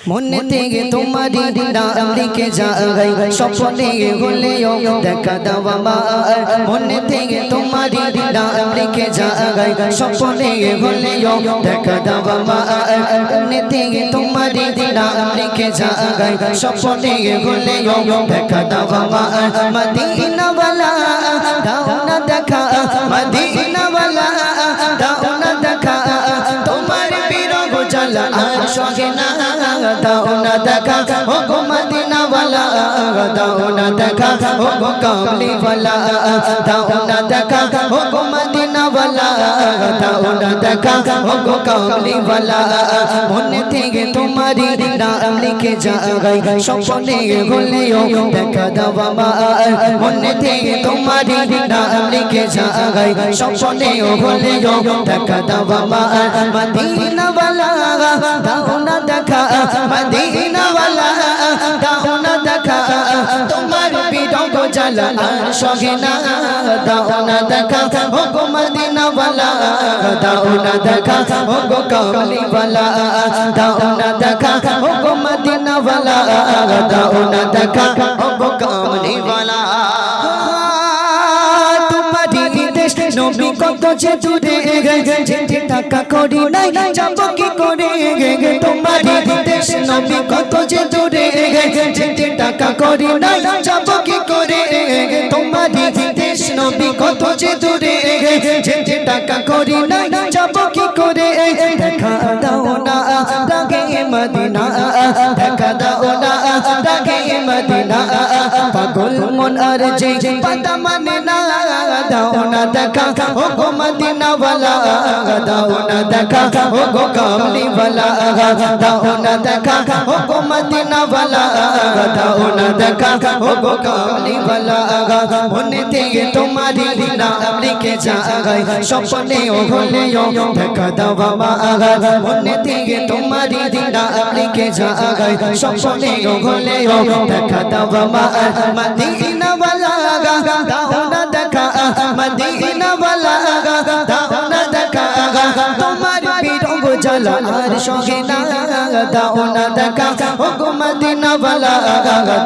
মনে থেকে তোমারি নাম লিখে যাই স্বপ্নে হলেও দেখা দাও আমার মনে থেকে তোমারি নাম লিখে যাই স্বপ্নে হলেও দেখা দাও আমার মনে থেকে তোমারি নাম লিখে যাই স্বপ্নে হলেও দেখা দাও আমার মদিনা ওয়ালা দাও না দেখা মদিনা ওয়ালা দাও না দেখা তোমার বিরহ জ্বালা আর সহে না দাও না দেখা ও গো মদিনা ওয়ালা দাও না দেখা ও গো কামলি ওয়ালা দাও না দেখা ও গো মদিনা ওয়ালা দাও না দেখা ও গো কামলি ওয়ালা মনে থেকে তোমারি নাম লিখে যাই স্বপ্নে হলেও দেখা দাও আমার মনে থেকে তোমারি নাম লিখে যাই স্বপ্নে হলেও দেখা দাও আমার মদিনা ওয়ালা দাও না দেখা মদিনা ওয়ালা দাও না দেখা তোমার বিরহ জ্বালা আর সহে না দাও না দেখা ও গো মদিনা ওয়ালা দাও না দেখা ও গো কামলি ওয়ালা দাও না দেখা ও গো মদিনা ওয়ালা দাও না দেখা ও গো কামলি ওয়ালা নবী কত যে দূরে যেতে টাকা করি নাই যাব কি করে তোমারি দেশ নবী কত যে দূরে যেতে টাকা করি নাই যাব কি করে তোমারি দেশ নবী কত যে দূরে যেতে টাকা করি নাই যাব কি করে দেখা দাও না রাগে মদিনা দেখা দাও না রাগে মদিনা পাগল মন আর যে পাতা মানে না দাও না দেখা ও গো মদিনা ওয়ালা দাও না দেখা ও গো কামলি ওয়ালা দাও না দেখা ও গো মদিনা ওয়ালা দাও না দেখা ও গো কামলি ওয়ালা মনে থেকে তোমারি নাম লিখে যাই স্বপ্নে হলেও দেখা দাও আমার মনে থেকে তোমারি নাম লিখে যাই স্বপ্নে হলেও দেখা দাও আমার মদিনা ওয়ালা দাও না দেখা মদিনা ওয়ালা দাও না দেখা তোমার বিরহ জ্বালা আর সহে না দাও না দেখা ও গো মদিনা ওয়ালা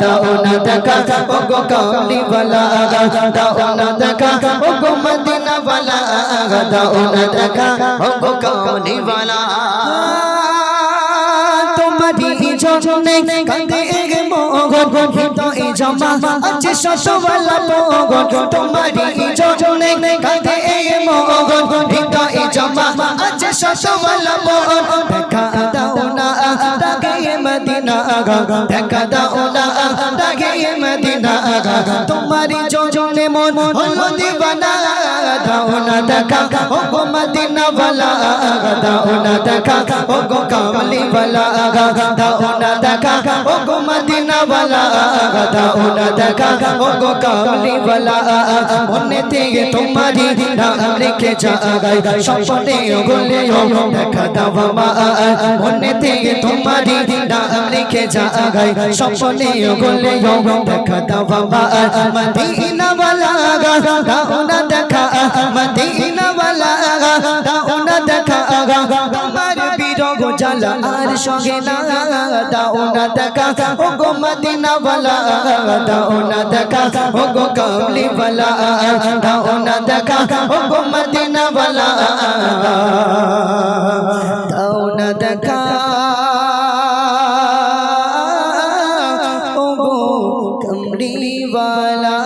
দাও না দেখা ও গো কামলি ওয়ালা দাও না দেখা ও গো মদিনা ওয়ালা দাও না দেখা ও গো কামলি ওয়ালা তোমারি জনে কাঁদে মগন হৃদয় জমা আছে শতওয়ালা মগন তোমারি জনে কাঁদে মগন হৃদয় জমা আছে শতওয়ালা মগন দেখা দাও না রাগে মদিনা দেখা দাও না রাগে মদিনা তোমারি জনে মন হলো দিবানা দাও না দেখা ও গো মদিনা ওয়ালা দাও না দেখা ও গো কামলি ওয়ালা দাও না দেখা ও গো মদিনা ওয়ালা দাও না দেখা ও গো কামলি ওয়ালা মনে থেকে তোমারি নাম লিখে যাই স্বপ্নে হলেও দেখা দাও আমার মনে থেকে তোমারি নাম লিখে যাই স্বপ্নে হলেও দেখা দাও আমার মদিনা ওয়ালা দাও না দেখা মদিনা ওয়ালা দাও না দেখা তোমার বিরহ জ্বালা আর সহে না দাও না দেখা ও গো মদিনা ওয়ালা দাও না দেখা ও গো কামলি ওয়ালা দাও না দেখা ও গো মদিনা ওয়ালা দাও না দেখা ও গো কামলি ওয়ালা।